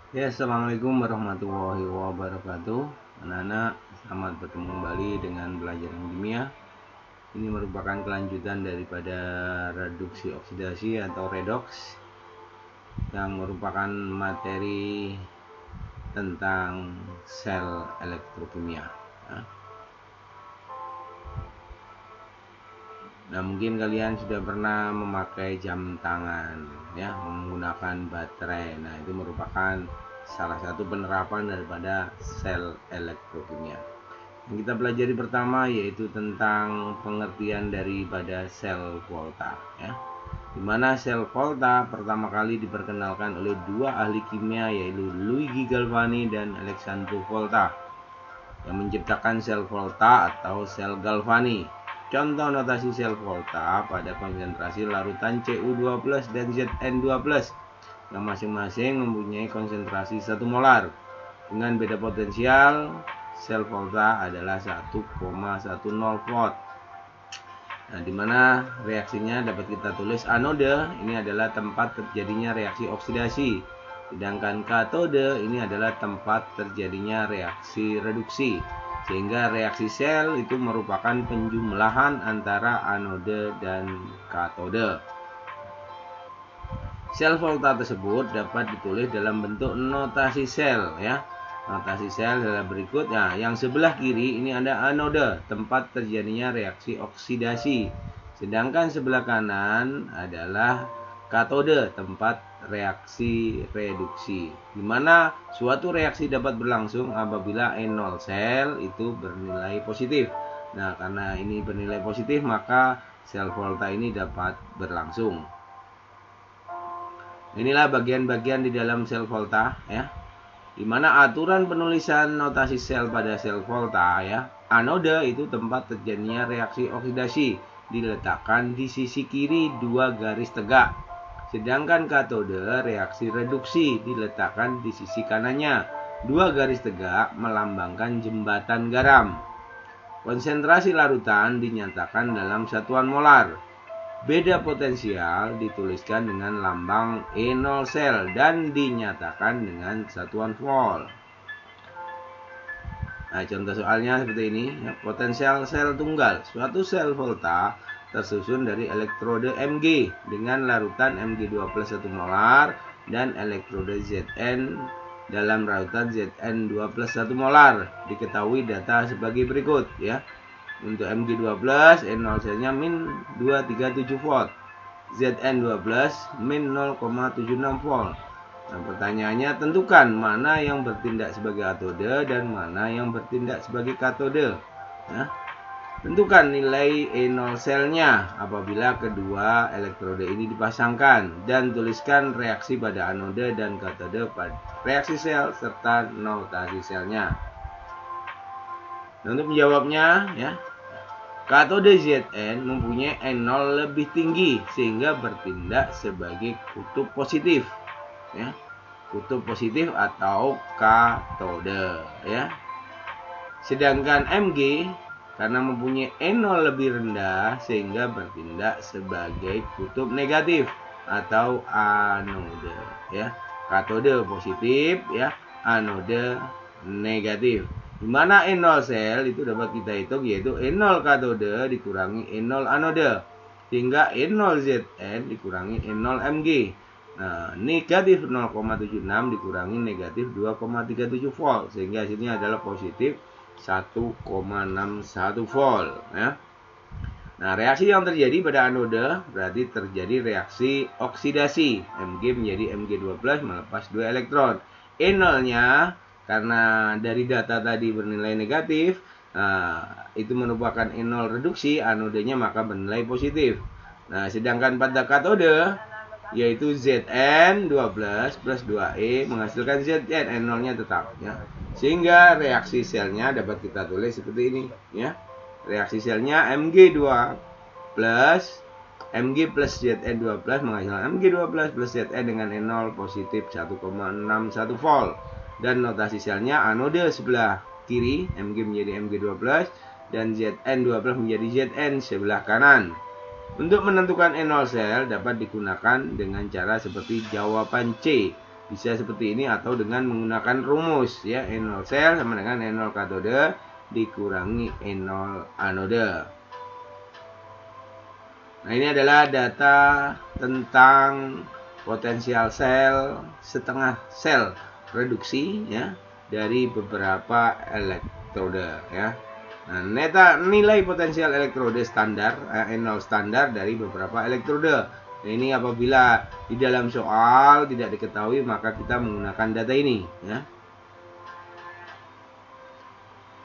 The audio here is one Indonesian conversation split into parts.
Ya, assalamualaikum warahmatullahi wabarakatuh. Anak-anak, selamat bertemu kembali dengan pelajaran kimia. Ini merupakan kelanjutan daripada reduksi oksidasi atau redox, yang merupakan materi tentang sel elektrokimia. Nah, mungkin kalian sudah pernah memakai jam tangan, ya, menggunakan baterai. Nah, itu merupakan salah satu penerapan daripada sel elektrokimia. Yang kita pelajari pertama yaitu tentang pengertian daripada sel volta, ya. Di mana sel volta pertama kali diperkenalkan oleh dua ahli kimia, yaitu Luigi Galvani dan Alessandro Volta, yang menciptakan sel volta atau sel Galvani. Contoh notasi sel volta pada konsentrasi larutan Cu2+ dan Zn2+, yang masing-masing mempunyai konsentrasi 1 molar. Dengan beda potensial, sel volta adalah 1,10 volt. Nah, di mana reaksinya dapat kita tulis anode ini adalah tempat terjadinya reaksi oksidasi, sedangkan katode ini adalah tempat terjadinya reaksi reduksi. Sehingga reaksi sel itu merupakan penjumlahan antara anode dan katode. Sel volta tersebut dapat ditulis dalam bentuk notasi sel, ya. Notasi sel adalah berikut. Nah, yang sebelah kiri ini ada anode, tempat terjadinya reaksi oksidasi. Sedangkan sebelah kanan adalah katode, tempat reaksi reduksi. Di mana suatu reaksi dapat berlangsung apabila E0 sel itu bernilai positif. Nah, karena ini bernilai positif, maka sel volta ini dapat berlangsung. Inilah bagian-bagian di dalam sel volta, ya. Di mana aturan penulisan notasi sel pada sel volta, ya. Anode itu tempat terjadinya reaksi oksidasi, diletakkan di sisi kiri 2 garis tegak. Sedangkan katode reaksi reduksi diletakkan di sisi kanannya 2 garis tegak melambangkan jembatan garam. Konsentrasi larutan dinyatakan dalam satuan molar. Beda potensial dituliskan dengan lambang E0 sel dan dinyatakan dengan satuan volt. Nah, contoh soalnya seperti ini, ya. Potensial sel tunggal. Suatu sel volta tersusun dari elektrode Mg dengan larutan Mg2+ 1 molar dan elektrode Zn dalam larutan Zn2+ 1 molar. Diketahui data sebagai berikut, ya. Untuk Mg2+, E0 selnya min 237 volt. Zn2+, min 0,76 volt. Nah, pertanyaannya, tentukan mana yang bertindak sebagai atode dan mana yang bertindak sebagai katode. Nah, tentukan nilai E0 selnya apabila kedua elektrode ini dipasangkan, dan tuliskan reaksi pada anode dan katode pada reaksi sel serta notasi selnya. Nah, untuk menjawabnya, ya, katode Zn mempunyai E0 lebih tinggi sehingga bertindak sebagai kutub positif, ya. Kutub positif atau katode, ya. Sedangkan Mg karena mempunyai E0 lebih rendah sehingga bertindak sebagai kutub negatif atau anode, ya. Katode positif, ya, anode negatif. Di mana E0 sel itu dapat kita hitung yaitu E0 katode dikurangi E0 anode, sehingga E0 Zn dikurangi E0 Mg. Nah, negatif 0,76 dikurangi negatif 2,37 volt, sehingga hasilnya adalah positif 1,61 volt, ya. Nah, reaksi yang terjadi pada anode berarti terjadi reaksi oksidasi. Mg menjadi Mg2+ melepas 2 elektron. E0-nya karena dari data tadi bernilai negatif, nah, itu merupakan E0 reduksi, anodenya maka bernilai positif. Nah, sedangkan pada katode yaitu Zn12 plus 2E menghasilkan Zn, E0-nya tetap, ya. Sehingga reaksi selnya dapat kita tulis seperti ini, ya. Reaksi selnya Mg2 plus Zn2+ menghasilkan Mg2+ plus Zn dengan E0 positif 1,61 volt. Dan notasi selnya anode sebelah kiri, Mg menjadi Mg2+, dan Zn2+ menjadi Zn sebelah kanan. Untuk menentukan E0 sel dapat digunakan dengan cara seperti jawaban C. Bisa seperti ini atau dengan menggunakan rumus ya, E0 sel sama dengan E0 katode dikurangi E0 anode. Nah, ini adalah data tentang potensial sel setengah sel reduksi ya dari beberapa elektrode ya. Nah, nilai potensial elektrode standar E0 standar dari beberapa elektrode. Nah, ini apabila di dalam soal tidak diketahui maka kita menggunakan data ini ya.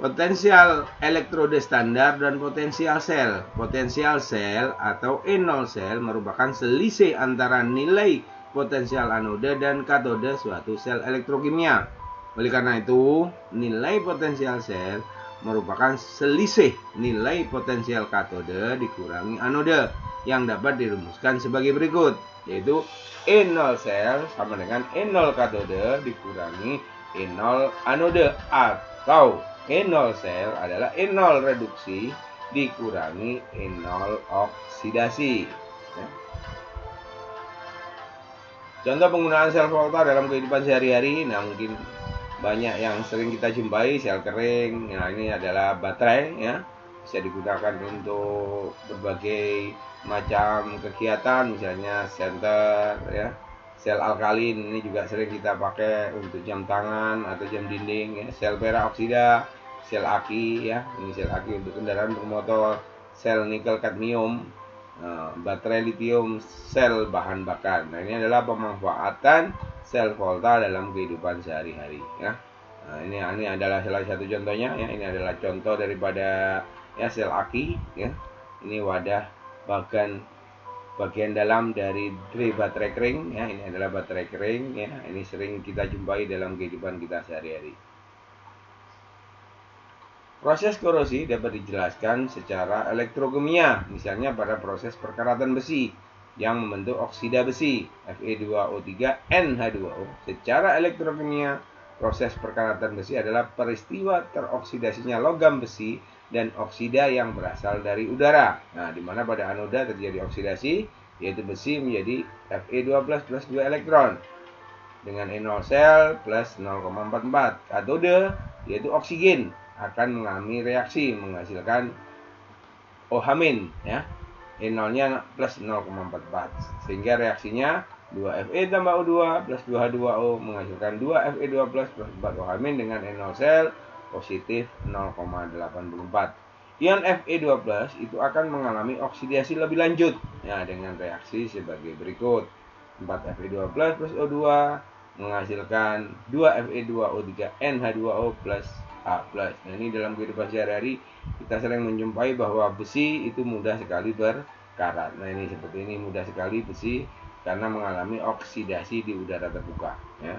Potensial elektrode standar dan potensial sel. Potensial sel atau E0 sel merupakan selisih antara nilai potensial anode dan katode suatu sel elektrokimia. Oleh karena itu, nilai potensial sel merupakan selisih nilai potensial katode dikurangi anode yang dapat dirumuskan sebagai berikut, yaitu E0 sel sama dengan E0 katode dikurangi E0 anode, atau E0 sel adalah E0 reduksi dikurangi E0 oksidasi. Contoh penggunaan sel volta dalam kehidupan sehari-hari. Nah, mungkin banyak yang sering kita jumpai sel kering. Nah, ini adalah baterai ya. Bisa digunakan untuk berbagai macam kegiatan, misalnya senter ya. Sel alkalin ini juga sering kita pakai untuk jam tangan atau jam dinding ya. Sel perak oksida, sel aki ya. Ini sel aki untuk kendaraan bermotor, sel nikel kadmium, baterai litium, sel bahan bakar. Nah, ini adalah pemanfaatan sel volta dalam kehidupan sehari-hari ya. Nah, ini adalah salah satu contohnya ya. Ini adalah contoh daripada ya sel aki ya. Ini wadah bagian dalam dari baterai kering ya. Ini adalah baterai kering ya. Ini sering kita jumpai dalam kehidupan kita sehari-hari. Proses korosi dapat dijelaskan secara elektrokimia, misalnya pada proses perkaratan besi yang membentuk oksida besi Fe2O3NH2O. Secara elektrokimia, proses perkaratan besi adalah peristiwa teroksidasinya logam besi dan oksida yang berasal dari udara. Nah, di mana pada anoda terjadi oksidasi, yaitu besi menjadi Fe2+ plus 2 elektron dengan E0 sel plus 0,44. Katode yaitu oksigen akan mengalami reaksi menghasilkan OH- ya. E0-nya plus 0,44. Sehingga reaksinya 2Fe tambah O2 plus 2H2O menghasilkan 2Fe2 plus 4 OH- dengan E0 sel positif 0,84. Ion Fe2 plus itu akan mengalami oksidasi lebih lanjut ya, dengan reaksi sebagai berikut. 4Fe2 plus O2 menghasilkan 2Fe2O3NH2O plus A+. Nah, ini dalam kehidupan sehari-hari kita sering menjumpai bahwa besi itu mudah sekali berkarat. Nah, ini seperti ini, mudah sekali besi karena mengalami oksidasi di udara terbuka ya.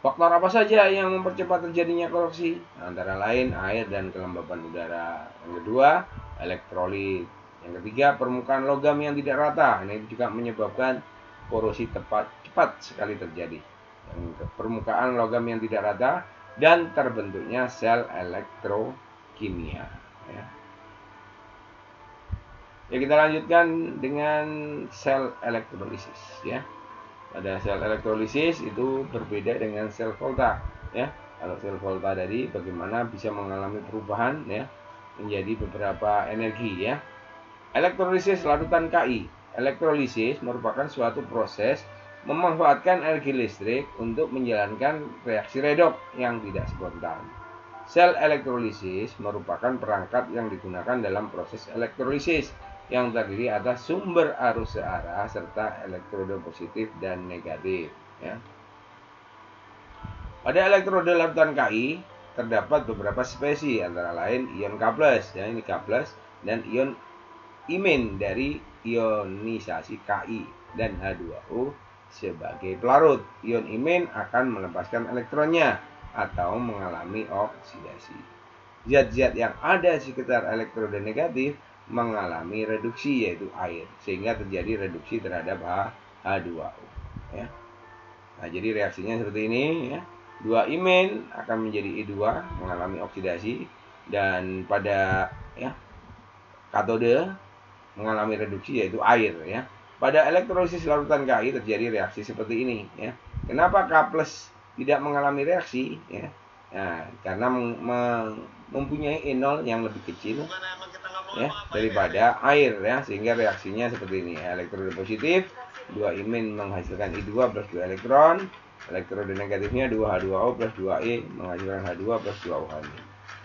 Faktor apa saja yang mempercepat terjadinya korosi? Antara lain air dan kelembaban udara. Yang kedua, elektrolit. Yang ketiga, permukaan logam yang tidak rata. Ini juga menyebabkan korosi cepat sekali terjadi. Yang permukaan logam yang tidak rata dan terbentuknya sel elektrokimia ya. Ya, kita lanjutkan dengan sel elektrolisis ya. Pada sel elektrolisis itu berbeda dengan sel volta ya. Kalau sel volta tadi bagaimana bisa mengalami perubahan ya menjadi beberapa energi ya. Elektrolisis larutan Ki. Elektrolisis merupakan suatu proses memanfaatkan energi listrik untuk menjalankan reaksi redoks yang tidak spontan. Sel elektrolisis merupakan perangkat yang digunakan dalam proses elektrolisis yang terdiri atas sumber arus searah serta elektrode positif dan negatif ya. Pada elektrode larutan Ki terdapat beberapa spesies antara lain ion K+, ya ini K+, dan ion imin dari ionisasi Ki dan H2O sebagai pelarut. Ion imin akan melepaskan elektronnya atau mengalami oksidasi. Zat-zat yang ada di sekitar elektrode negatif mengalami reduksi yaitu air, sehingga terjadi reduksi terhadap H2O ya. Nah, jadi reaksinya seperti ini ya. 2 imin akan menjadi I2 mengalami oksidasi, dan pada ya katode mengalami reduksi yaitu air ya. Pada elektrolisis larutan Ki terjadi reaksi seperti ini ya. Kenapa K+ tidak mengalami reaksi? Ya. Nah, karena mempunyai E0 yang lebih kecil ya daripada air ya, sehingga reaksinya seperti ini. Elektrode positif 2 imin menghasilkan I2 plus 2 elektron. Elektrode negatifnya 2H2O plus 2E menghasilkan H2 plus 2OH.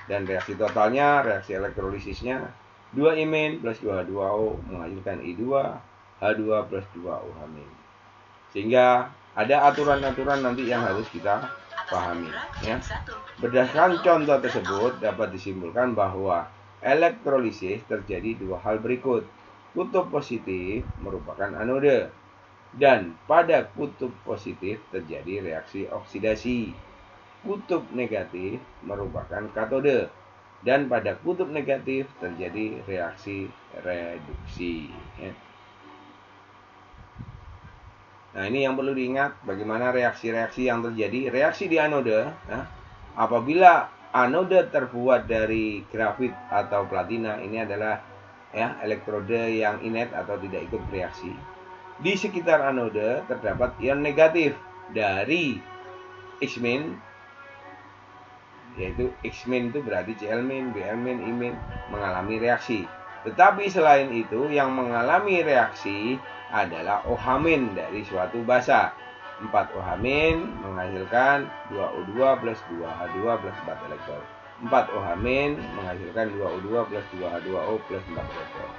Dan reaksi totalnya, reaksi elektrolisisnya 2 imin plus 2H2O menghasilkan I2 H2 plus 2OH. Sehingga ada aturan-aturan nanti yang harus kita pahami ya. Berdasarkan contoh tersebut dapat disimpulkan bahwa elektrolisis terjadi dua hal berikut. Kutub positif merupakan anode, dan pada kutub positif terjadi reaksi oksidasi. Kutub negatif merupakan katode, dan pada kutub negatif terjadi reaksi reduksi ya. Nah, ini yang perlu diingat, bagaimana reaksi-reaksi yang terjadi. Reaksi di anode ya, apabila anode terbuat dari grafit atau platina, ini adalah ya elektrode yang inet atau tidak ikut bereaksi. Di sekitar anode terdapat ion negatif dari X-, yaitu X- itu berarti Cl-, Br-, I- mengalami reaksi. Tetapi selain itu, yang mengalami reaksi adalah OH- dari suatu basa. 4OH- menghasilkan 2O2 plus 2H2 plus 4 elektron. 4OH- menghasilkan 2O2 plus 2H2O plus 4 elektron.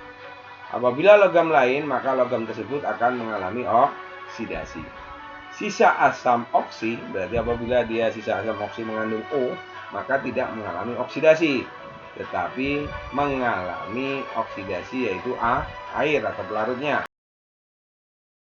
Apabila logam lain, maka logam tersebut akan mengalami oksidasi. Sisa asam oksi, berarti apabila dia sisa asam oksi mengandung O, maka tidak mengalami oksidasi, tetapi mengalami oksidasi yaitu air atau pelarutnya.